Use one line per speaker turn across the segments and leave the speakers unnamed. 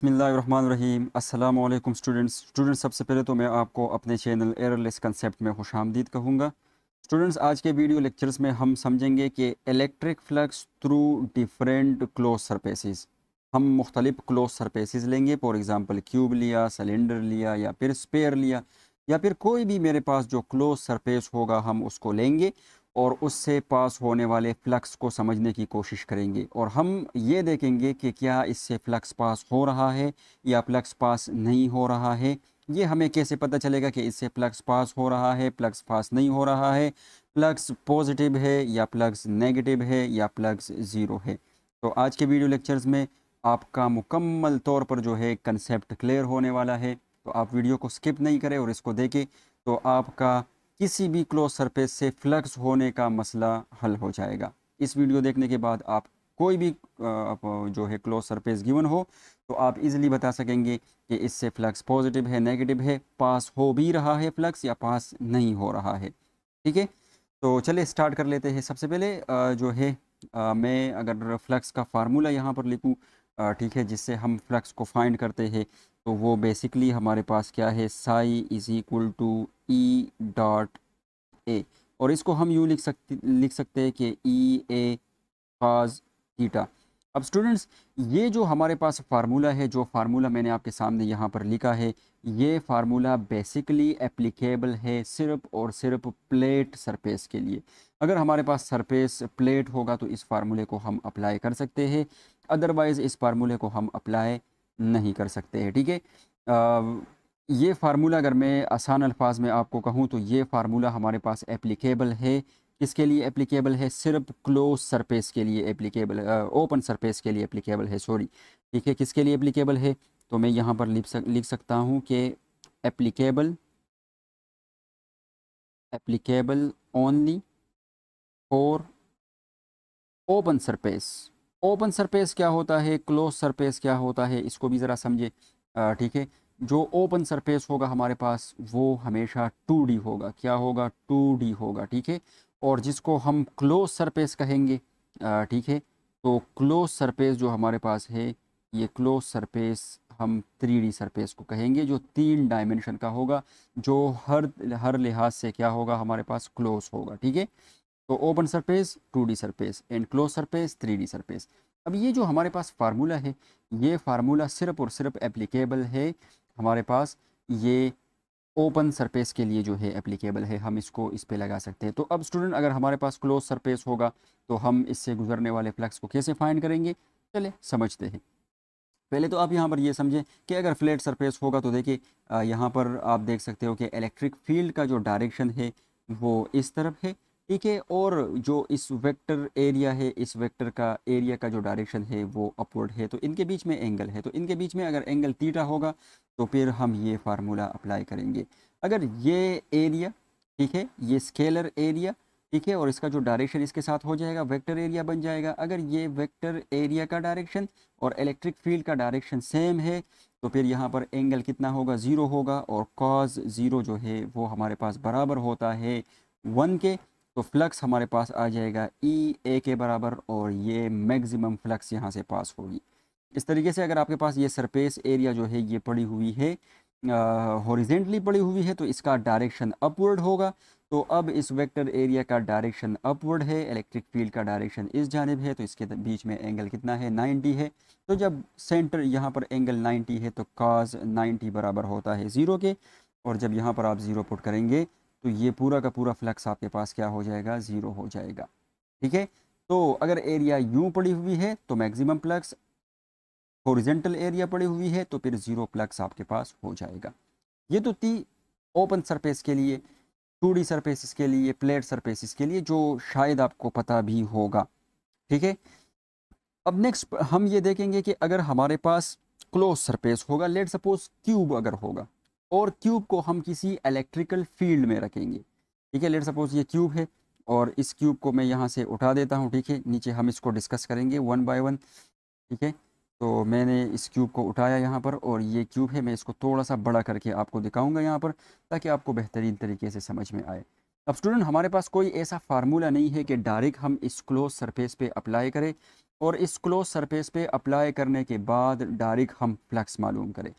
बिस्मिल्लाहिर्रहमानिर्रहीम। अस्सलाम वालेकुम स्टूडेंट्स, सबसे पहले तो मैं आपको अपने चैनल एररलेस कंसेप्ट में खुशामदीद कहूँगा। स्टूडेंट्स, आज के वीडियो लेक्चर्स में हम समझेंगे कि electric flux through different close surfaces. हम मुख्तलिफ क्लोज सरफेसेस लेंगे। फॉर एग्ज़ाम्पल क्यूब लिया, सिलेंडर लिया, या फिर स्पेयर लिया, या फिर कोई भी मेरे पास जो क्लोज सरफेस होगा हम उसको लेंगे और उससे पास होने वाले फ्लक्स को समझने की कोशिश करेंगे। और हम ये देखेंगे कि क्या इससे फ्लक्स पास हो रहा है या फ्लक्स पास नहीं हो रहा है। ये हमें कैसे पता चलेगा कि इससे फ्लक्स पास हो रहा है, फ्लक्स पास नहीं हो रहा है, फ्लक्स पॉजिटिव है या फ्लक्स नेगेटिव है या फ्लक्स ज़ीरो है। तो आज के वीडियो लेक्चर्स में आपका मुकम्मल तौर पर जो है कंसेप्ट क्लियर होने वाला है। तो आप वीडियो को स्किप नहीं करें और इसको देखें, तो आपका किसी भी क्लोज सरफेस से फ्लक्स होने का मसला हल हो जाएगा। इस वीडियो देखने के बाद आप कोई भी जो है क्लोज सरफेस गिवन हो तो आप इजीली बता सकेंगे कि इससे फ्लक्स पॉजिटिव है, नेगेटिव है, पास हो भी रहा है फ्लक्स या पास नहीं हो रहा है। ठीक है, तो चलिए स्टार्ट कर लेते हैं। सबसे पहले जो है मैं अगर फ्लक्स का फार्मूला यहाँ पर लिखूँ, ठीक है, जिससे हम फ्लक्स को फाइंड करते हैं, तो वो बेसिकली हमारे पास क्या है, psi is equal to E dot A. और इसको हम यूँ लिख सकते हैं कि ई ए कॉस थीटा। अब स्टूडेंट्स, ये जो हमारे पास फार्मूला है, जो फार्मूला मैंने आपके सामने यहाँ पर लिखा है, ये फार्मूला बेसिकली एप्लीकेबल है सिर्फ और सिर्फ प्लेट सरफेस के लिए। अगर हमारे पास सरफेस प्लेट होगा तो इस फार्मूले को हम अप्लाई कर सकते हैं, अदरवाइज़ इस फार्मूले को हम अप्लाई नहीं कर सकते हैं। ठीक है, ये फार्मूला अगर मैं आसान अल्फाज में आपको कहूँ तो ये फार्मूला हमारे पास एप्लीकेबल है। किसके लिए एप्लीकेबल है? सिर्फ क्लोज सरफेस के लिए एप्लीकेबल, ओपन सरफेस के लिए एप्लीकेबल है, सॉरी। ठीक है, किसके लिए एप्लीकेबल है? तो मैं यहाँ पर लिख सकता हूँ कि applicable applicable only for open surface. Open surface क्या होता है, क्लोज सरफेस क्या होता है, इसको भी ज़रा समझे। ठीक है, जो ओपन सरफेस होगा हमारे पास वो हमेशा 2D होगा। क्या होगा? 2D होगा। ठीक है, और जिसको हम क्लोज सरफेस कहेंगे, ठीक है, तो क्लोज सरफेस जो हमारे पास है, ये क्लोज सरफेस हम 3D सरफेस को कहेंगे, जो 3 डायमेंशन का होगा, जो हर हर लिहाज से क्या होगा, हमारे पास क्लोज होगा। ठीक है, तो open surface 2D surface and close surface 3D surface. अब ये जो हमारे पास फार्मूला है, ये फार्मूला सिर्फ और सिर्फ एप्लीकेबल है हमारे पास, ये ओपन सरफेस के लिए जो है एप्लीकेबल है, हम इसको इस पे लगा सकते हैं। तो अब स्टूडेंट, अगर हमारे पास क्लोज सरफेस होगा तो हम इससे गुजरने वाले फ्लक्स को कैसे फाइंड करेंगे? चले समझते हैं। पहले तो आप यहाँ पर ये समझें कि अगर फ्लैट सरफेस होगा तो देखिए, यहाँ पर आप देख सकते हो कि इलेक्ट्रिक फील्ड का जो डायरेक्शन है वो इस तरफ है। ठीक है, और जो इस वेक्टर एरिया है, इस वेक्टर का एरिया का जो डायरेक्शन है वो अपवर्ड है। तो इनके बीच में एंगल है, तो इनके बीच में अगर एंगल थीटा होगा तो फिर हम ये फार्मूला अप्लाई करेंगे। अगर ये एरिया, ठीक है, ये स्केलर एरिया, ठीक है, और इसका जो डायरेक्शन इसके साथ हो जाएगा, वेक्टर एरिया बन जाएगा। अगर ये वेक्टर एरिया का डायरेक्शन और इलेक्ट्रिक फील्ड का डायरेक्शन सेम है तो फिर यहाँ पर एंगल कितना होगा? ज़ीरो होगा। और कॉस ज़ीरो जो है वो हमारे पास बराबर होता है 1 के। तो फ्लक्स हमारे पास आ जाएगा ई ए के बराबर, और ये मैक्सिमम फ्लक्स यहाँ से पास होगी। इस तरीके से अगर आपके पास ये सरफेस एरिया जो है ये पड़ी हुई है, हॉरिजेंटली पड़ी हुई है, तो इसका डायरेक्शन अपवर्ड होगा। तो अब इस वेक्टर एरिया का डायरेक्शन अपवर्ड है, इलेक्ट्रिक फील्ड का डायरेक्शन इस जानिब है, तो इसके बीच में एंगल कितना है? 90 है। तो जब सेंटर यहाँ पर एंगल 90 है तो cos 90 बराबर होता है 0 के। और जब यहाँ पर आप 0 पुट करेंगे तो ये पूरा का पूरा फ्लक्स आपके पास क्या हो जाएगा? 0 हो जाएगा। ठीक है, तो अगर एरिया यूँ पड़ी हुई है तो मैक्सिमम फ्लक्स, हॉरिजेंटल एरिया पड़ी हुई है तो फिर 0 फ्लक्स आपके पास हो जाएगा। ये तो थी ओपन सरफेस के लिए, 2D सरफेसिस के लिए, प्लेट सरफेसिस के लिए, जो शायद आपको पता भी होगा। ठीक है, अब नेक्स्ट हम ये देखेंगे कि अगर हमारे पास क्लोज सरफेस होगा, लेट सपोज क्यूब अगर होगा, और क्यूब को हम किसी इलेक्ट्रिकल फील्ड में रखेंगे। ठीक है, लेट सपोज ये क्यूब है और इस क्यूब को मैं यहाँ से उठा देता हूँ। ठीक है, नीचे हम इसको डिस्कस करेंगे 1 बाय 1। ठीक है, तो मैंने इस क्यूब को उठाया यहाँ पर, और ये क्यूब है, मैं इसको थोड़ा सा बड़ा करके आपको दिखाऊंगा यहाँ पर, ताकि आपको बेहतरीन तरीके से समझ में आए। अब स्टूडेंट, हमारे पास कोई ऐसा फार्मूला नहीं है कि डायरेक्ट हम इस क्लोज सरफेस पे अप्लाई करें। और इस क्लोज सरफेस पे अप्लाई करने के बाद डायरेक्ट हम फ्लक्स मालूम करें।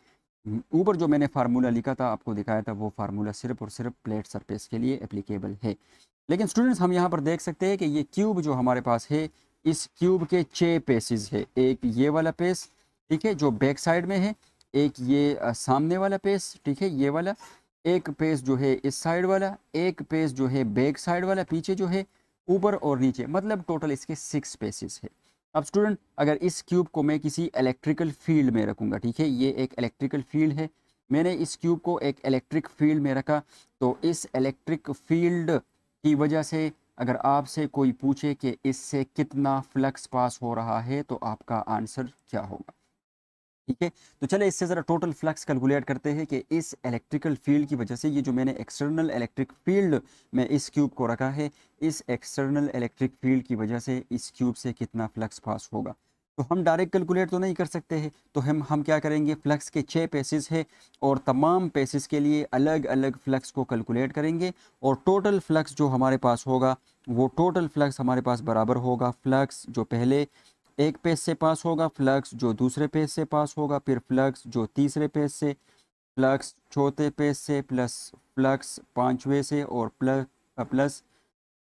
ऊपर जो मैंने फार्मूला लिखा था, आपको दिखाया था, वो फार्मूला सिर्फ और सिर्फ प्लेट सरफेस के लिए एप्लीकेबल है। लेकिन स्टूडेंट्स हम यहाँ पर देख सकते हैं कि ये क्यूब जो हमारे पास है, इस क्यूब के 6 पेसेस है। एक ये वाला पेस, ठीक है, जो बैक साइड में है, एक ये सामने वाला पेस, ठीक है, ये वाला, एक पेस जो है इस साइड वाला, एक पेस जो है बैक साइड वाला पीछे जो है, ऊपर और नीचे, मतलब टोटल इसके 6 पेसेस है। अब स्टूडेंट अगर इस क्यूब को मैं किसी इलेक्ट्रिकल फील्ड में रखूँगा, ठीक है, ये एक इलेक्ट्रिकल फील्ड है, मैंने इस क्यूब को एक इलेक्ट्रिक फील्ड में रखा, तो इस इलेक्ट्रिक फील्ड की वजह से अगर आपसे कोई पूछे कि इससे कितना फ्लक्स पास हो रहा है, तो आपका आंसर क्या होगा? ठीक है, तो चले इससे ज़रा टोटल फ्लक्स कैलकुलेट करते हैं कि इस इलेक्ट्रिकल फील्ड की वजह से, ये जो मैंने एक्सटर्नल इलेक्ट्रिक फील्ड में इस क्यूब को रखा है, इस एक्सटर्नल इलेक्ट्रिक फील्ड की वजह से इस क्यूब से कितना फ्लक्स पास होगा। तो हम डायरेक्ट कैलकुलेट तो नहीं कर सकते हैं, तो हम क्या करेंगे, फ्लक्स के 6 पेसेस है और तमाम पेसेस के लिए अलग अलग फ्लक्स को कैलकुलेट करेंगे, और टोटल फ्लक्स जो हमारे पास होगा, वो टोटल फ्लक्स हमारे पास बराबर होगा फ्लक्स जो पहले एक पेज से पास होगा, फ्लक्स जो दूसरे पेज से पास होगा, फिर फ्लक्स जो तीसरे पेज से, फ्लक्स चौथे पेज से, प्लस फ्लक्स पांचवे से, और प्लस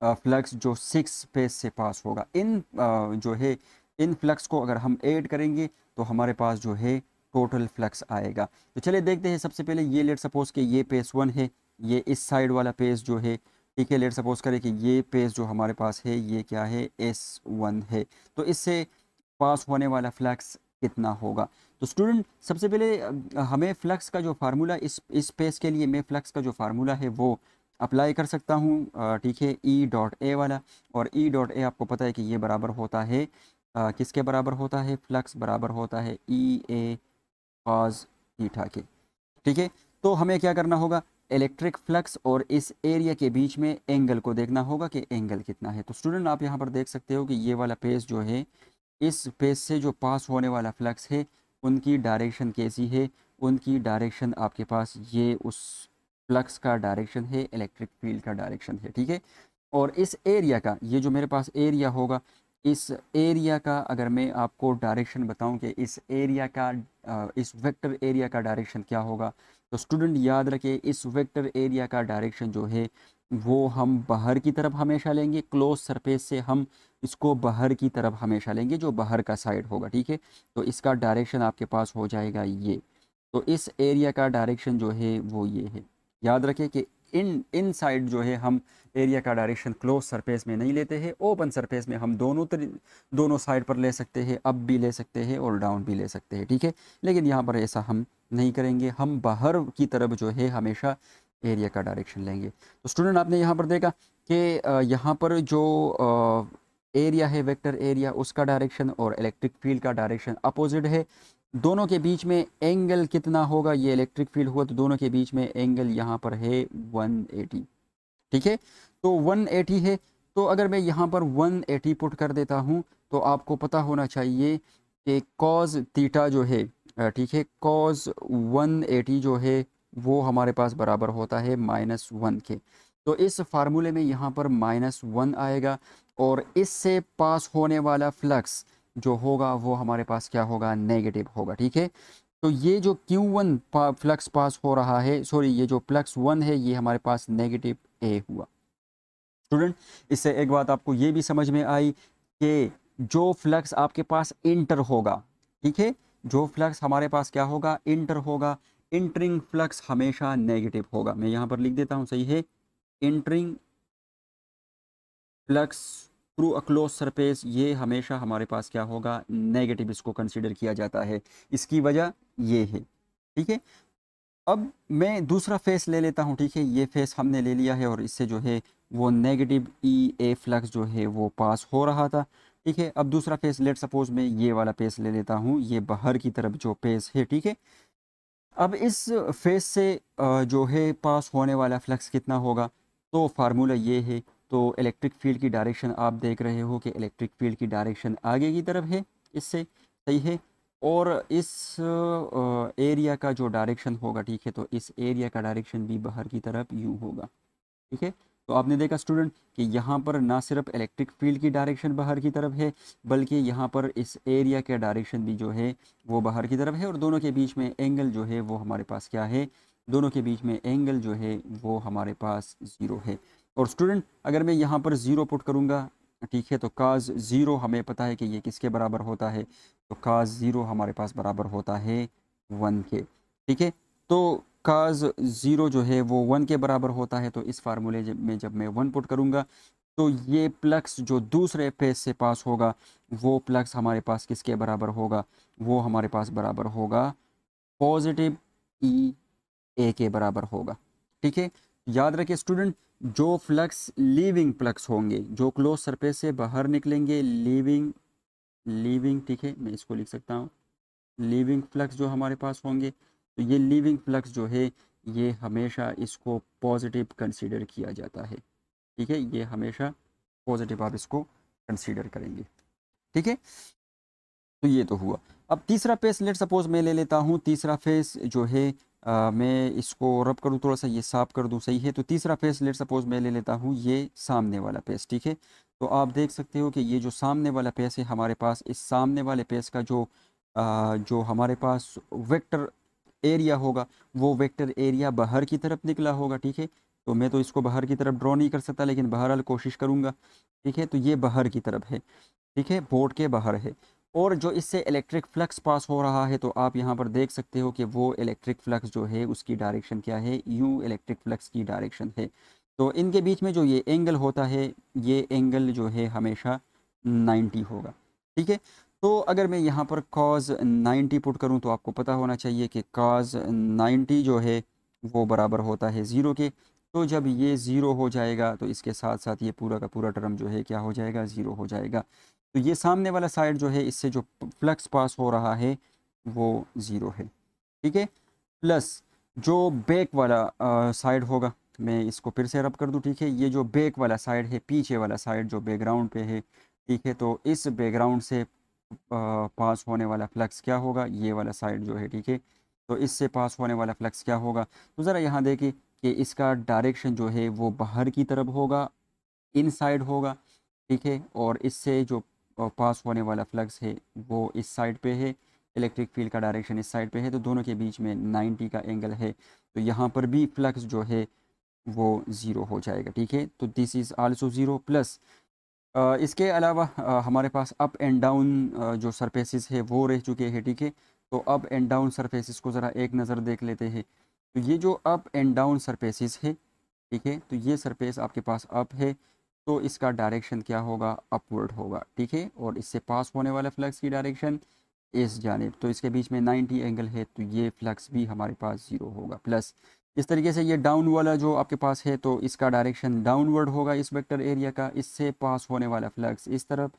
फ्लक्स जो 6 पेज से पास होगा। इन जो है इन फ्लक्स को अगर हम ऐड करेंगे तो हमारे पास जो है टोटल फ्लक्स आएगा। तो चलिए देखते हैं, सबसे पहले ये लेट सपोज कि ये पेज 1 है, ये इस साइड वाला पेज जो है, ठीक है, लेट सपोज करें कि ये पेज जो हमारे पास है ये क्या है, S1 है, तो इससे पास होने वाला फ्लक्स कितना होगा? तो स्टूडेंट सबसे पहले हमें फ्लक्स का जो फार्मूला, इस पेज के लिए मैं फ्लक्स का जो फार्मूला है वो अप्लाई कर सकता हूँ, ठीक है, ई डॉट ए वाला। और ई डॉट ए आपको पता है कि ये बराबर होता है किसके बराबर होता है, फ्लक्स बराबर होता है ई ए कॉस थीटा के, ठीक है। तो हमें क्या करना होगा, इलेक्ट्रिक फ्लक्स और इस एरिया के बीच में एंगल को देखना होगा कि एंगल कितना है। तो स्टूडेंट आप यहाँ पर देख सकते हो कि ये वाला पेज जो है, इस पेज से जो पास होने वाला फ्लक्स है, उनकी डायरेक्शन कैसी है, उनकी डायरेक्शन आपके पास ये उस फ्लक्स का डायरेक्शन है, इलेक्ट्रिक फील्ड का डायरेक्शन है, ठीक है। और इस एरिया का, ये जो मेरे पास एरिया होगा, इस एरिया का अगर मैं आपको डायरेक्शन बताऊं कि इस एरिया का इस वेक्टर एरिया का डायरेक्शन क्या होगा, तो स्टूडेंट याद रखें, इस वेक्टर एरिया का डायरेक्शन जो है वो हम बाहर की तरफ हमेशा लेंगे, क्लोज सरफेस से हम इसको बाहर की तरफ हमेशा लेंगे, जो बाहर का साइड होगा, ठीक है। तो इसका डायरेक्शन आपके पास हो जाएगा ये। तो इस एरिया का डायरेक्शन जो है वो ये है। याद रखें कि इन साइड जो है हम एरिया का डायरेक्शन क्लोज सरफेस में नहीं लेते हैं, ओपन सरफेस में हम दोनों साइड पर ले सकते हैं, अप भी ले सकते हैं और डाउन भी ले सकते हैं, ठीक है। लेकिन यहाँ पर ऐसा हम नहीं करेंगे, हम बाहर की तरफ जो है हमेशा एरिया का डायरेक्शन लेंगे। तो स्टूडेंट आपने यहाँ पर देखा कि यहाँ पर जो एरिया है, वेक्टर एरिया, उसका डायरेक्शन और इलेक्ट्रिक फील्ड का डायरेक्शन अपोजिट है। दोनों के बीच में एंगल कितना होगा, ये इलेक्ट्रिक फील्ड हुआ तो दोनों के बीच में एंगल यहाँ पर है 180, ठीक है। तो 180 है, तो अगर मैं यहाँ पर 180 पुट कर देता हूँ, तो आपको पता होना चाहिए कि कॉज थीटा जो है, ठीक है, कॉज 180 जो है वो हमारे पास बराबर होता है -1 के। तो इस फार्मूले में यहाँ पर -1 आएगा, और इससे पास होने वाला फ्लक्स जो होगा वो हमारे पास क्या होगा, नेगेटिव होगा, ठीक है। तो ये जो Q1 फ्लक्स पास हो रहा है, सॉरी, ये जो +1 है ये हमारे पास नेगेटिव ए हुआ। स्टूडेंट इससे एक बात आपको ये भी समझ में आई कि जो फ्लक्स आपके पास इंटर होगा, ठीक है, जो फ्लक्स हमारे पास क्या होगा, इंटर होगा, इंटरिंग फ्लक्स हमेशा नेगेटिव होगा। मैं यहाँ पर लिख देता हूँ, सही है, entering flux through a close surface, ये हमेशा हमारे पास क्या होगा, नेगेटिव इसको कंसीडर किया जाता है। इसकी वजह ये है, ठीक है। अब मैं दूसरा फेस ले लेता हूँ, ठीक है, ये फेस हमने ले लिया है और इससे जो है वो नेगेटिव ई ए फ्लक्स जो है वो पास हो रहा था, ठीक है। अब दूसरा फेस, लेट सपोज मैं ये वाला फेस ले लेता हूँ, ये बाहर की तरफ जो फेस है, ठीक है। अब इस फेस से जो है पास होने वाला फ्लक्स कितना होगा, तो फार्मूला ये है। तो इलेक्ट्रिक फील्ड की डायरेक्शन आप देख रहे हो कि इलेक्ट्रिक फील्ड की डायरेक्शन आगे की तरफ है इससे, सही है। और इस एरिया का जो डायरेक्शन होगा, ठीक है, तो इस एरिया का डायरेक्शन भी बाहर की तरफ यूँ होगा, ठीक है। तो आपने देखा स्टूडेंट कि यहाँ पर ना सिर्फ इलेक्ट्रिक फील्ड की डायरेक्शन बाहर की तरफ है, बल्कि यहाँ पर इस एरिया के डायरेक्शन भी जो है वो बाहर की तरफ है, और दोनों के बीच में एंगल जो है वो हमारे पास क्या है, दोनों के बीच में एंगल जो है वो हमारे पास ज़ीरो है। और स्टूडेंट अगर मैं यहाँ पर ज़ीरो पुट करूँगा, ठीक है, तो काज ज़ीरो हमें पता है कि ये किसके बराबर होता है, तो काज ज़ीरो हमारे पास बराबर होता है 1 के, ठीक है। तो काज ज़ीरो जो है वो 1 के बराबर होता है, तो इस फार्मूले में जब मैं 1 पुट करूँगा तो ये प्लस जो दूसरे पेज से पास होगा वो प्लस हमारे पास किसके बराबर होगा, वो हमारे पास बराबर होगा पॉजिटिव ई ए के बराबर होगा, ठीक है। याद रखिए स्टूडेंट, जो फ्लक्स लीविंग फ्लक्स होंगे, जो क्लोज सरफेस से बाहर निकलेंगे, लीविंग लीविंग ठीक है, मैं इसको लिख सकता हूँ, लीविंग फ्लक्स जो हमारे पास होंगे, तो ये लीविंग फ्लक्स जो है ये हमेशा इसको पॉजिटिव कंसीडर किया जाता है, ठीक है, ये हमेशा पॉजिटिव आप इसको कंसीडर करेंगे, ठीक है। तो ये तो हुआ। अब तीसरा फेस लेट सपोज मैं ले लेता हूँ, तीसरा फेस जो है मैं इसको रब करूँ, थोड़ा सा ये साफ कर दूँ, सही है। तो तीसरा फेस लेट सपोज मैं ले लेता हूँ ये सामने वाला फेस, ठीक है। तो आप देख सकते हो कि ये जो सामने वाला फेस है हमारे पास, इस सामने वाले फेस का जो हमारे पास वेक्टर एरिया होगा, वो वेक्टर एरिया बाहर की तरफ निकला होगा, ठीक है। तो मैं तो इसको बाहर की तरफ ड्रॉ नहीं कर सकता, लेकिन बहरहाल कोशिश करूँगा, ठीक है। तो ये बाहर की तरफ है, ठीक है, बोर्ड के बाहर है। और जो इससे इलेक्ट्रिक फ्लक्स पास हो रहा है, तो आप यहाँ पर देख सकते हो कि वो इलेक्ट्रिक फ्लक्स जो है उसकी डायरेक्शन क्या है, यू इलेक्ट्रिक फ्लक्स की डायरेक्शन है। तो इनके बीच में जो ये एंगल होता है, ये एंगल जो है हमेशा 90 होगा, ठीक है। तो अगर मैं यहाँ पर कॉज 90 पुट करूँ, तो आपको पता होना चाहिए कि कॉज 90 जो है वो बराबर होता है ज़ीरो के। तो जब ये ज़ीरो हो जाएगा तो इसके साथ साथ ये पूरा का पूरा टर्म जो है क्या हो जाएगा, ज़ीरो हो जाएगा। तो ये सामने वाला साइड जो है, इससे जो फ्लक्स पास हो रहा है वो ज़ीरो है, ठीक है। प्लस जो बैक वाला साइड होगा, मैं इसको फिर से रब कर दूं, ठीक है। ये जो बैक वाला साइड है, पीछे वाला साइड जो बैकग्राउंड पे है, ठीक है, तो इस बैकग्राउंड से पास होने वाला फ्लक्स क्या होगा, ये वाला साइड जो है, ठीक है। तो इससे पास होने वाला फ्लक्स क्या होगा, तो ज़रा यहाँ देखिए कि इसका डायरेक्शन जो है वो बाहर की तरफ होगा, इन साइड होगा, ठीक है। और इससे जो पास होने वाला फ्लक्स है वो इस साइड पे है, इलेक्ट्रिक फील्ड का डायरेक्शन इस साइड पे है, तो दोनों के बीच में 90 का एंगल है। तो यहाँ पर भी फ्लक्स जो है वो ज़ीरो हो जाएगा, ठीक है। तो this is also zero. Plus इसके अलावा हमारे पास अप एंड डाउन जो सरफेसेस है वो रह चुके हैं, ठीक है। तो अप एंड डाउन सरफेसेस को ज़रा एक नज़र देख लेते हैं। तो ये जो अप एंड डाउन सरफेसेस है, ठीक है, तो ये सरफेस आपके पास अप है, तो इसका डायरेक्शन क्या होगा, अपवर्ड होगा, ठीक है। और इससे पास होने वाला फ्लक्स की डायरेक्शन इस जानिब, तो इसके बीच में 90 एंगल है, तो ये फ्लक्स भी हमारे पास ज़ीरो होगा। प्लस इस तरीके से ये डाउन वाला जो आपके पास है, तो इसका डायरेक्शन डाउनवर्ड होगा इस वेक्टर एरिया का, इससे पास होने वाला फ्लक्स इस तरफ,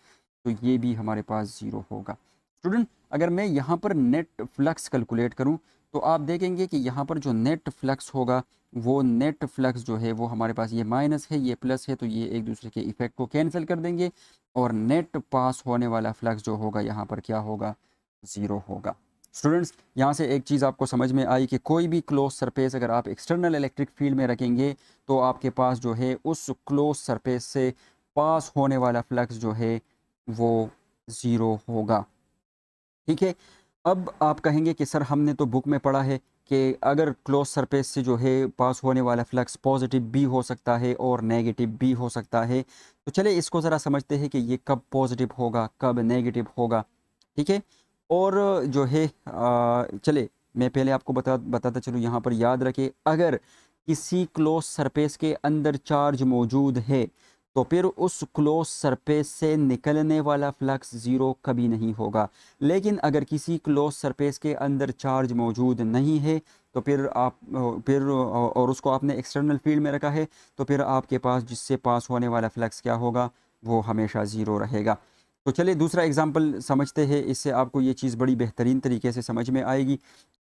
तो ये भी हमारे पास ज़ीरो होगा। स्टूडेंट अगर मैं यहाँ पर नेट फ्लक्स कैलकुलेट करूँ, तो आप देखेंगे कि यहाँ पर जो नेट फ्लक्स होगा, वो नेट फ्लक्स जो है वो हमारे पास, ये माइनस है ये प्लस है, तो ये एक दूसरे के इफेक्ट को कैंसिल कर देंगे, और नेट पास होने वाला फ्लक्स जो होगा यहाँ पर क्या होगा, ज़ीरो होगा। स्टूडेंट्स यहाँ से एक चीज़ आपको समझ में आई कि कोई भी क्लोज सरफेस अगर आप एक्सटर्नल इलेक्ट्रिक फील्ड में रखेंगे, तो आपके पास जो है उस क्लोज सरफेस से पास होने वाला फ्लक्स जो है वो ज़ीरो होगा, ठीक है। अब आप कहेंगे कि सर हमने तो बुक में पढ़ा है कि अगर क्लोज सरफेस से जो है पास होने वाला फ्लक्स पॉजिटिव भी हो सकता है और नेगेटिव भी हो सकता है। तो चले इसको ज़रा समझते हैं कि ये कब पॉजिटिव होगा, कब नेगेटिव होगा, ठीक है। और जो है चले मैं पहले आपको बताता चलूँ, यहाँ पर याद रखें, अगर किसी क्लोज सरफेस के अंदर चार्ज मौजूद है, तो फिर उस क्लोज सरफेस से निकलने वाला फ्लक्स ज़ीरो कभी नहीं होगा। लेकिन अगर किसी क्लोज सरफेस के अंदर चार्ज मौजूद नहीं है, तो फिर और उसको आपने एक्सटर्नल फील्ड में रखा है, तो फिर आपके पास जिससे पास होने वाला फ्लक्स क्या होगा, वो हमेशा ज़ीरो रहेगा। तो चलिए दूसरा एग्जांपल समझते हैं, इससे आपको ये चीज़ बड़ी बेहतरीन तरीके से समझ में आएगी,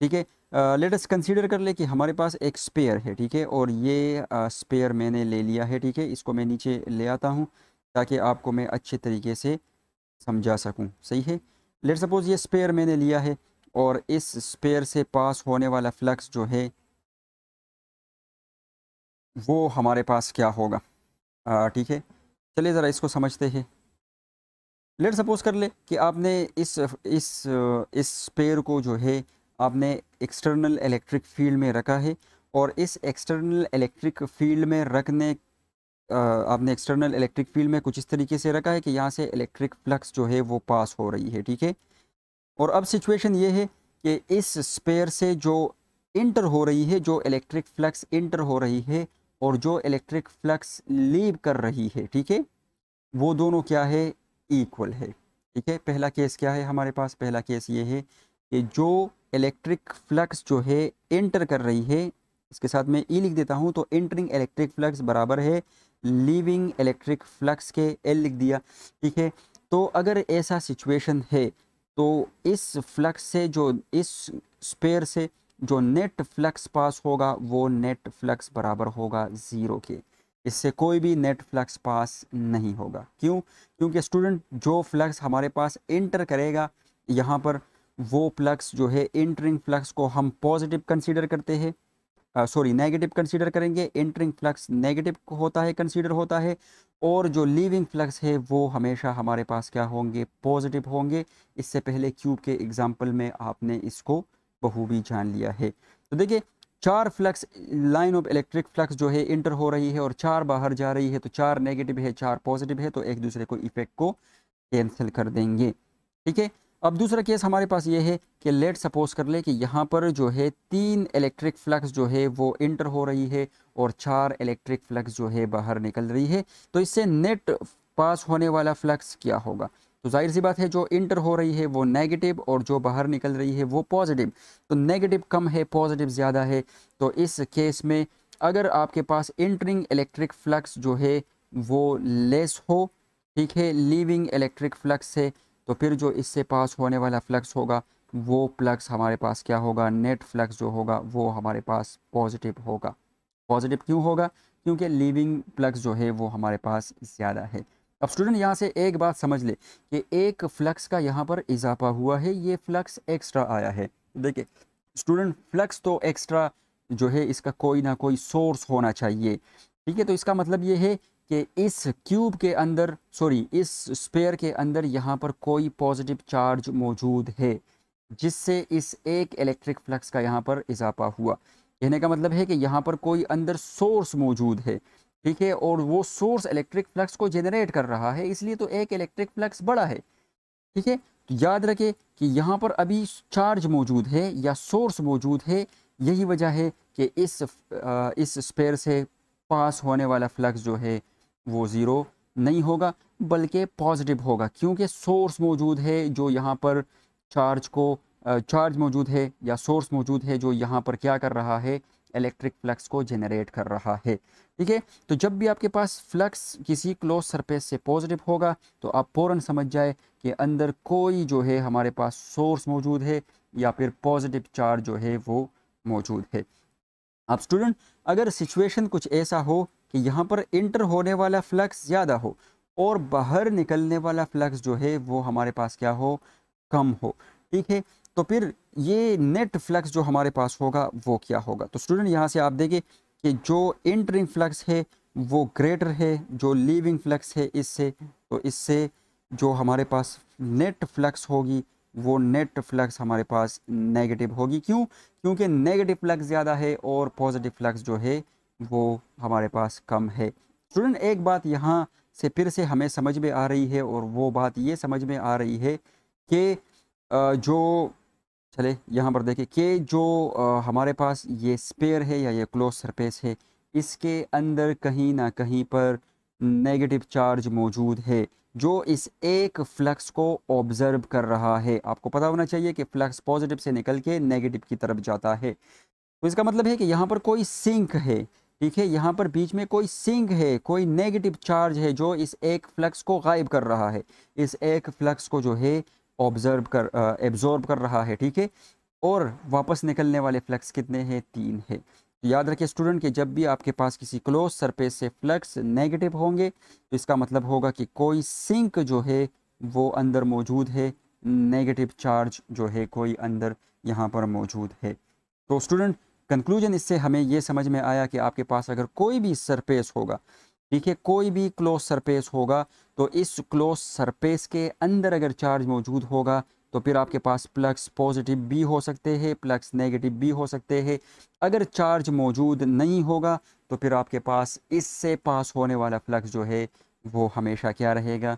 ठीक है। लेट अस कंसीडर कर ले कि हमारे पास एक स्पेयर है, ठीक है, और ये स्पेयर मैंने ले लिया है, ठीक है। इसको मैं नीचे ले आता हूँ ताकि आपको मैं अच्छे तरीके से समझा सकूँ, सही है। लेट सपोज़ ये स्पेयर मैंने लिया है, और इस स्पेयर से पास होने वाला फ्लक्स जो है वो हमारे पास क्या होगा, ठीक है, चलिए ज़रा इसको समझते हैं। लेट सपोज कर ले कि आपने इस स्पेयर को जो है आपने एक्सटर्नल इलेक्ट्रिक फील्ड में रखा है, और इस एक्सटर्नल इलेक्ट्रिक फील्ड में रखने आपने एक्सटर्नल इलेक्ट्रिक फील्ड में कुछ इस तरीके से रखा है कि यहाँ से इलेक्ट्रिक फ्लक्स जो है वो पास हो रही है, ठीक है। और अब सिचुएशन ये है कि इस स्पेयर से जो इंटर हो रही है, जो इलेक्ट्रिक फ्लक्स इंटर हो रही है और जो इलेक्ट्रिक फ्लक्स लीव कर रही है, ठीक है, वो दोनों क्या है, इक्वल है, ठीक है। पहला केस क्या है हमारे पास, पहला केस ये है कि जो इलेक्ट्रिक फ्लक्स जो है इंटर कर रही है, इसके साथ मैं ई लिख देता हूँ, तो इंटरिंग इलेक्ट्रिक फ्लक्स बराबर है लीविंग इलेक्ट्रिक फ्लक्स के एल लिख दिया, ठीक है। तो अगर ऐसा सिचुएशन है तो इस फ्लक्स से, जो इस स्पेयर से जो नेट फ्लक्स पास होगा वो नेट फ्लक्स बराबर होगा ज़ीरो के। इससे कोई भी नेट फ्लक्स पास नहीं होगा। क्यों? क्योंकि स्टूडेंट जो फ्लक्स हमारे पास इंटर करेगा यहाँ पर, वो फ्लक्स जो है इंटरिंग फ्लक्स को हम पॉजिटिव कंसीडर करते हैं, सॉरी नेगेटिव कंसीडर करेंगे। एंटरिंग फ्लक्स नेगेटिव होता है, कंसीडर होता है, और जो लीविंग फ्लक्स है वो हमेशा हमारे पास क्या होंगे, पॉजिटिव होंगे। इससे पहले क्यूब के एग्जांपल में आपने इसको बखूबी जान लिया है। तो देखिए, चार flux, line of electric flux जो है इंटर हो रही है और चार बाहर जा रही है, तो चार नेगेटिव है, चार पॉजिटिव है, तो एक दूसरे को इफेक्ट को कैंसिल कर देंगे, ठीक है। अब दूसरा केस हमारे पास ये है कि लेट सपोज कर ले कि यहाँ पर जो है तीन इलेक्ट्रिक फ्लक्स जो है वो इंटर हो रही है और चार इलेक्ट्रिक फ्लक्स जो है बाहर निकल रही है। तो इससे नेट पास होने वाला फ्लक्स क्या होगा? तो जाहिर सी बात है, जो इंटर हो रही है वो नेगेटिव और जो बाहर निकल रही है वो पॉजिटिव। तो नेगेटिव कम है, पॉजिटिव ज़्यादा है। तो इस केस में अगर आपके पास इंटरिंग इलेक्ट्रिक फ्लक्स जो है वो लेस हो, ठीक है, लीविंग इलेक्ट्रिक फ्लक्स से, तो फिर जो इससे पास होने वाला फ्लक्स होगा वो फ्लक्स हमारे पास क्या होगा, नेट फ्लक्स जो होगा वो हमारे पास पॉजिटिव होगा। पॉजिटिव क्यों होगा? क्योंकि लीविंग फ्लक्स जो है वो हमारे पास ज़्यादा है। अब स्टूडेंट यहाँ से एक बात समझ ले कि एक फ्लक्स का यहाँ पर इजाफा हुआ है, ये फ्लक्स एक्स्ट्रा आया है। देखिए स्टूडेंट, फ्लक्स तो एक्स्ट्रा जो है इसका कोई ना कोई सोर्स होना चाहिए, ठीक है। तो इसका मतलब ये है कि इस क्यूब के अंदर, सॉरी इस स्पेयर के अंदर यहाँ पर कोई पॉजिटिव चार्ज मौजूद है, जिससे इस एक इलेक्ट्रिक फ्लक्स का यहाँ पर इजाफा हुआ। कहने का मतलब है कि यहाँ पर कोई अंदर सोर्स मौजूद है, ठीक है, और वो सोर्स इलेक्ट्रिक फ्लक्स को जनरेट कर रहा है, इसलिए तो एक इलेक्ट्रिक फ्लक्स बड़ा है, ठीक है। तो याद रखें कि यहाँ पर अभी चार्ज मौजूद है या सोर्स मौजूद है, यही वजह है कि इस स्पेयर से पास होने वाला फ्लक्स जो है वो ज़ीरो नहीं होगा बल्कि पॉजिटिव होगा, क्योंकि सोर्स मौजूद है जो यहाँ पर चार्ज मौजूद है या सोर्स मौजूद है जो यहाँ पर क्या कर रहा है, इलेक्ट्रिक फ्लक्स को जनरेट कर रहा है, ठीक है। तो जब भी आपके पास फ्लक्स किसी क्लोज सरफेस से पॉजिटिव होगा तो आप फ़ौरन समझ जाए कि अंदर कोई जो है हमारे पास सोर्स मौजूद है या फिर पॉजिटिव चार्ज जो है वो मौजूद है। अब स्टूडेंट, अगर सिचुएशन कुछ ऐसा हो कि यहाँ पर इंटर होने वाला फ्लक्स ज़्यादा हो और बाहर निकलने वाला फ्लक्स जो है वो हमारे पास क्या हो, कम हो, ठीक है, तो फिर ये नेट फ्लक्स जो हमारे पास होगा वो क्या होगा? तो स्टूडेंट यहाँ से आप देखें कि जो इंटरिंग फ्लक्स है वो ग्रेटर है जो लीविंग फ्लक्स है इससे, तो इससे जो हमारे पास नेट फ्लक्स होगी वो नेट फ्लक्स हमारे पास नेगेटिव होगी। क्यों? क्योंकि नेगेटिव फ्लक्स ज़्यादा है और पॉजिटिव फ्लक्स जो है वो हमारे पास कम है। स्टूडेंट, एक बात यहाँ से फिर से हमें समझ में आ रही है, और वो बात ये समझ में आ रही है कि जो, चले यहाँ पर देखें कि जो हमारे पास ये स्पेयर है या ये क्लोज सरफेस है, इसके अंदर कहीं ना कहीं पर नेगेटिव चार्ज मौजूद है जो इस एक फ्लक्स को ऑब्जर्व कर रहा है। आपको पता होना चाहिए कि फ्लक्स पॉजिटिव से निकल के नेगेटिव की तरफ जाता है, तो इसका मतलब है कि यहाँ पर कोई सिंक है, ठीक है, यहाँ पर बीच में कोई सिंक है, कोई नेगेटिव चार्ज है जो इस एक फ्लक्स को गायब कर रहा है, इस एक फ्लक्स को जो है एब्जॉर्ब कर रहा है, ठीक है। और वापस निकलने वाले फ्लक्स कितने हैं? 3 है। तो याद रखिए स्टूडेंट कि जब भी आपके पास किसी क्लोज सरफेस से फ्लक्स नेगेटिव होंगे तो इसका मतलब होगा कि कोई सिंक जो है वो अंदर मौजूद है, नेगेटिव चार्ज जो है कोई अंदर यहाँ पर मौजूद है। तो स्टूडेंट, कंक्लूजन इससे हमें ये समझ में आया कि आपके पास अगर कोई भी सरफेस होगा ठीक है, कोई भी क्लोज सरफेस होगा तो इस क्लोज सरफेस के अंदर अगर चार्ज मौजूद होगा तो फिर आपके पास फ्लक्स पॉजिटिव भी हो सकते हैं, फ्लक्स नेगेटिव भी हो सकते हैं। अगर चार्ज मौजूद नहीं होगा तो फिर आपके पास इससे पास होने वाला फ्लक्स जो है वो हमेशा क्या रहेगा,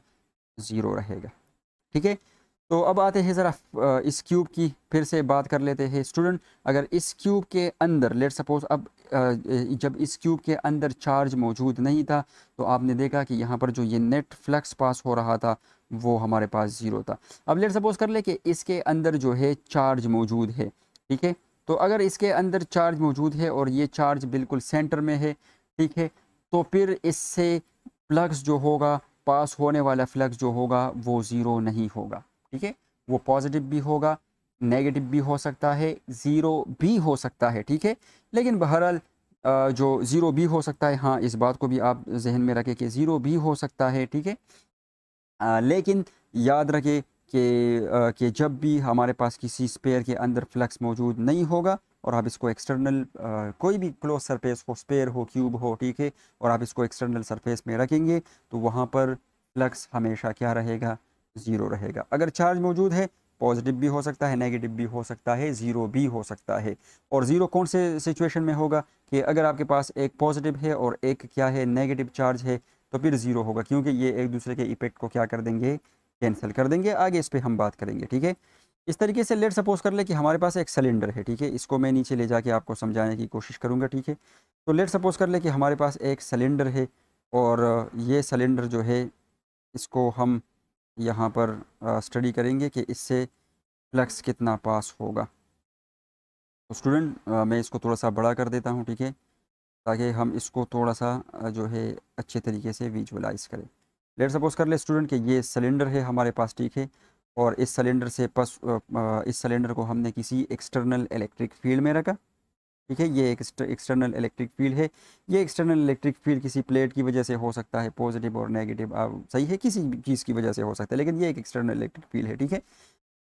ज़ीरो रहेगा। ठीक है, तो अब आते हैं ज़रा इस क्यूब की फिर से बात कर लेते हैं स्टूडेंट। अगर इस क्यूब के अंदर लेट सपोज अब जब इस क्यूब के अंदर चार्ज मौजूद नहीं था तो आपने देखा कि यहाँ पर जो ये नेट फ्लक्स पास हो रहा था वो हमारे पास ज़ीरो था। अब लेट सपोज कर ले कि इसके अंदर जो है चार्ज मौजूद है। ठीक है, तो अगर इसके अंदर चार्ज मौजूद है और ये चार्ज बिल्कुल सेंटर में है, ठीक है, तो फिर इससे फ्लक्स जो होगा, पास होने वाला फ्लक्स जो होगा वो ज़ीरो नहीं होगा। ठीक है, वो पॉजिटिव भी होगा, नेगेटिव भी हो सकता है, ज़ीरो भी हो सकता है। ठीक है, लेकिन बहरहाल जो ज़ीरो भी हो सकता है, हाँ इस बात को भी आप जहन में रखें कि ज़ीरो भी हो सकता है। ठीक है, लेकिन याद रखें कि जब भी हमारे पास किसी स्पेयर के अंदर फ्लक्स मौजूद नहीं होगा और आप इसको एक्सटर्नल कोई भी क्लोज सरफेस हो, स्पेयर हो, क्यूब हो, ठीक है, और आप इसको एक्सटर्नल सरफेस में रखेंगे तो वहाँ पर फ्लक्स हमेशा क्या रहेगा, ज़ीरो रहेगा। अगर चार्ज मौजूद है पॉजिटिव भी हो सकता है, नेगेटिव भी हो सकता है, ज़ीरो भी हो सकता है। और ज़ीरो कौन से सिचुएशन में होगा कि अगर आपके पास एक पॉजिटिव है और एक क्या है, नेगेटिव चार्ज है, तो फिर ज़ीरो होगा, क्योंकि ये एक दूसरे के इफेक्ट को क्या कर देंगे, कैंसिल कर देंगे। आगे इस पर हम बात करेंगे। ठीक है, इस तरीके से लेट सपोज कर ले कि हमारे पास एक सिलेंडर है। ठीक है, इसको मैं नीचे ले जाके आपको समझाने की कोशिश करूँगा। ठीक है, तो लेट सपोज कर ले कि हमारे पास एक सिलेंडर है और ये सिलेंडर जो है इसको हम यहाँ पर स्टडी करेंगे कि इससे फ्लक्स कितना पास होगा। तो स्टूडेंट मैं इसको थोड़ा सा बड़ा कर देता हूँ। ठीक है, ताकि हम इसको थोड़ा सा जो है अच्छे तरीके से विजुअलाइज करें। लेट सपोज कर ले स्टूडेंट कि ये सिलेंडर है हमारे पास। ठीक है, और इस सिलेंडर से इस सिलेंडर को हमने किसी एक्सटर्नल इलेक्ट्रिक फील्ड में रखा। ठीक है, ये एक एक्सटर्नल इलेक्ट्रिक फील्ड है। ये एक्सटर्नल इलेक्ट्रिक फील्ड किसी प्लेट की वजह से हो सकता है, पॉजिटिव और नेगेटिव सही है, किसी भी चीज़ की वजह से हो सकता है, लेकिन ये एक एक्सटर्नल इलेक्ट्रिक फील्ड है। ठीक है,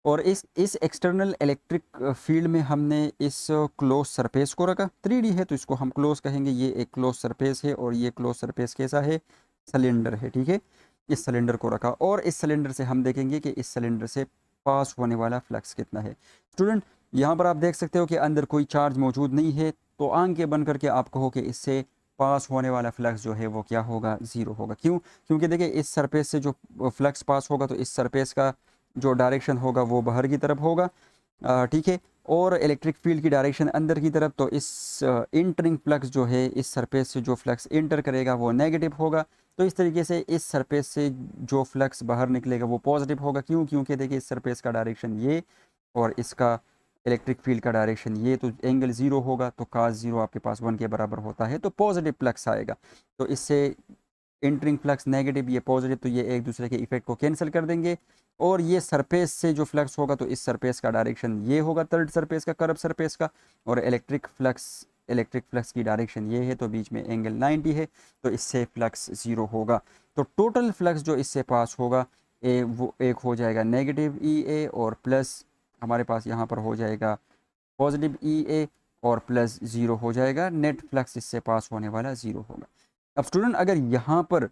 और इस एक्सटर्नल इलेक्ट्रिक फील्ड में हमने इस क्लोज सरफेस को रखा। 3D है तो इसको हम क्लोज कहेंगे। ये एक क्लोज सरफेस है और ये क्लोज सरफेस कैसा है, सिलेंडर है। ठीक है, इस सिलेंडर को रखा और इस सिलेंडर से हम देखेंगे कि इस सिलेंडर से पास होने वाला फ्लक्स कितना है। स्टूडेंट यहाँ पर आप देख सकते हो कि अंदर कोई चार्ज मौजूद नहीं है, तो आंखें बंद करके आप कहो कि इससे पास होने वाला फ्लक्स जो है वो क्या होगा, ज़ीरो होगा। क्यों? क्योंकि देखिए इस सरफेस से जो फ्लक्स पास होगा तो इस सरफेस का जो डायरेक्शन होगा वो बाहर की तरफ होगा। ठीक है, और इलेक्ट्रिक फील्ड की डायरेक्शन अंदर की तरफ, तो इस इंटरिंग फ्लक्स जो है इस सरफेस से जो फ्लक्स इंटर करेगा वो नेगेटिव होगा। तो इस तरीके से इस सरफेस से जो फ्लक्स बाहर निकलेगा वो पॉजिटिव होगा। क्यों? क्योंकि देखिए इस सरफेस का डायरेक्शन ये और इसका इलेक्ट्रिक फील्ड का डायरेक्शन ये, तो एंगल ज़ीरो होगा, तो काज ज़ीरो आपके पास 1 के बराबर होता है, तो पॉजिटिव फ्लक्स आएगा। तो इससे इंटरिंग फ्लक्स नेगेटिव, ये पॉजिटिव, तो ये एक दूसरे के इफेक्ट को कैंसिल कर देंगे। और ये सरफेस से जो फ्लक्स होगा तो इस सरफेस का डायरेक्शन ये होगा, थर्ड सरफेस का, कर्व सरफेस का, और इलेक्ट्रिक फ्लक्स की डायरेक्शन ये है, तो बीच में एंगल 90 है, तो इससे फ्लक्स ज़ीरो होगा। तो टोटल फ्लक्स जो इससे पास होगा वो एक हो जाएगा नेगेटिव EA और प्लस हमारे पास यहाँ पर हो जाएगा पॉजिटिव EA और प्लस ज़ीरो हो जाएगा। नेट फ्लक्स इससे पास होने वाला ज़ीरो होगा। अब स्टूडेंट अगर यहाँ पर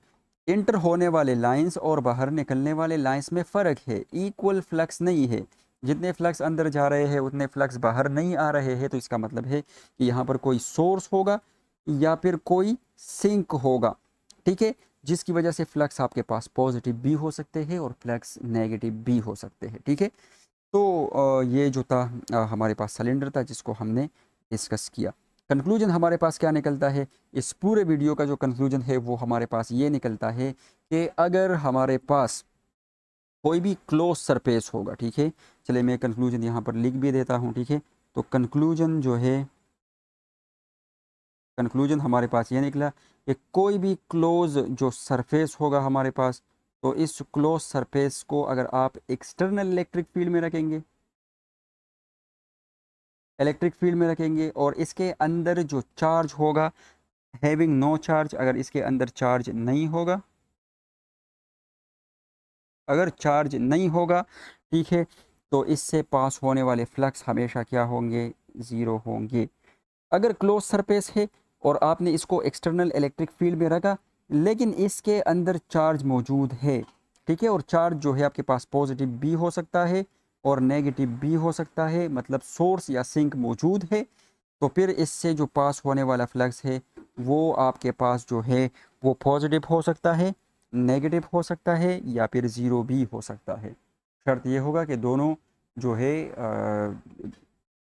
इंटर होने वाले लाइंस और बाहर निकलने वाले लाइंस में फ़र्क है, इक्वल फ्लक्स नहीं है, जितने फ्लक्स अंदर जा रहे हैं उतने फ्लक्स बाहर नहीं आ रहे हैं, तो इसका मतलब है कि यहाँ पर कोई सोर्स होगा या फिर कोई सिंक होगा। ठीक है, जिसकी वजह से फ्लक्स आपके पास पॉजिटिव भी हो सकते हैं और फ्लक्स नेगेटिव भी हो सकते हैं। ठीक है, तो ये जो था हमारे पास सिलेंडर था जिसको हमने डिस्कस किया। कंक्लूजन हमारे पास क्या निकलता है, इस पूरे वीडियो का जो कंक्लूजन है वो हमारे पास ये निकलता है कि अगर हमारे पास कोई भी क्लोज सरफेस होगा, ठीक है, चलिए मैं कंक्लूजन यहाँ पर लिख भी देता हूँ। ठीक है, तो कंक्लूजन जो है, कंक्लूजन हमारे पास ये निकला कि कोई भी क्लोज जो सरफेस होगा हमारे पास, तो इस क्लोज सरफेस को अगर आप एक्सटर्नल इलेक्ट्रिक फील्ड में रखेंगे और इसके अंदर जो चार्ज होगा, हैविंग नो चार्ज, अगर इसके अंदर चार्ज नहीं होगा, अगर चार्ज नहीं होगा, ठीक है, तो इससे पास होने वाले फ्लक्स हमेशा क्या होंगे, ज़ीरो होंगे। अगर क्लोज सरफेस है और आपने इसको एक्सटर्नल इलेक्ट्रिक फील्ड में रखा लेकिन इसके अंदर चार्ज मौजूद है, ठीक है, और चार्ज जो है आपके पास पॉजिटिव भी हो सकता है और नेगेटिव भी हो सकता है, मतलब सोर्स या सिंक मौजूद है। तो फिर इससे जो पास होने वाला फ्लक्स है वो आपके पास जो है वो पॉजिटिव हो सकता है, नेगेटिव हो सकता है या फिर ज़ीरो भी हो सकता है। शर्त ये होगा कि दोनों जो है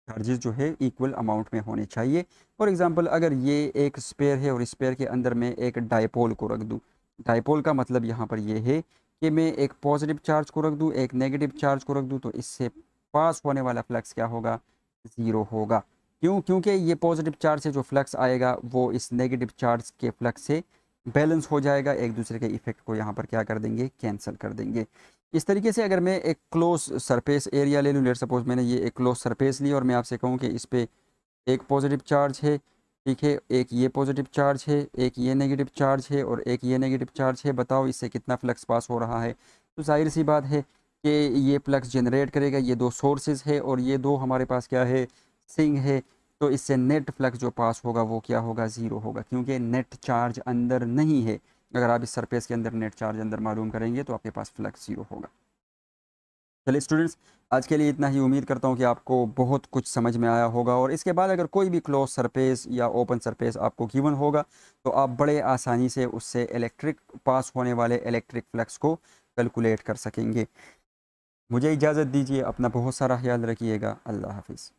चार्जेस जो है इक्वल अमाउंट में होने चाहिए। फॉर एग्ज़ाम्पल अगर ये एक स्पेयर है और स्पेयर के अंदर मैं एक डायपोल को रख दूँ, डायपोल का मतलब यहाँ पर ये है कि मैं एक पॉजिटिव चार्ज को रख दूँ, एक नेगेटिव चार्ज को रख दूँ, तो इससे पास होने वाला फ्लक्स क्या होगा, ज़ीरो होगा। क्यों? क्योंकि ये पॉजिटिव चार्ज से जो फ्लक्स आएगा वो इस नेगेटिव चार्ज के फ्लक्स से बैलेंस हो जाएगा, एक दूसरे के इफ़ेक्ट को यहाँ पर क्या कर देंगे, कैंसिल कर देंगे। इस तरीके से अगर मैं एक क्लोज सरफेस एरिया ले लूँ, लेट सपोज मैंने ये एक क्लोज सरफेस ली और मैं आपसे कहूँ कि इस पर एक पॉजिटिव चार्ज है, ठीक है, एक ये पॉजिटिव चार्ज है, एक ये नेगेटिव चार्ज है और एक ये नेगेटिव चार्ज है, बताओ इससे कितना फ्लक्स पास हो रहा है। तो जाहिर सी बात है कि ये फ्लक्स जनरेट करेगा, ये दो सोर्सेज है और ये दो हमारे पास क्या है, सिंक है। तो इससे नेट फ्लक्स जो पास होगा वो क्या होगा, ज़ीरो होगा, क्योंकि नेट चार्ज अंदर नहीं है। अगर आप इस सरफेस के अंदर नेट चार्ज अंदर मालूम करेंगे तो आपके पास फ्लक्स ज़ीरो होगा। चलिए स्टूडेंट्स, आज के लिए इतना ही। उम्मीद करता हूँ कि आपको बहुत कुछ समझ में आया होगा और इसके बाद अगर कोई भी क्लोज सरफेस या ओपन सरफेस आपको गिवन होगा तो आप बड़े आसानी से उससे इलेक्ट्रिक पास होने वाले इलेक्ट्रिक फ्लक्स को कैलकुलेट कर सकेंगे। मुझे इजाज़त दीजिए, अपना बहुत सारा ख्याल रखिएगा। अल्लाह हाफिज़।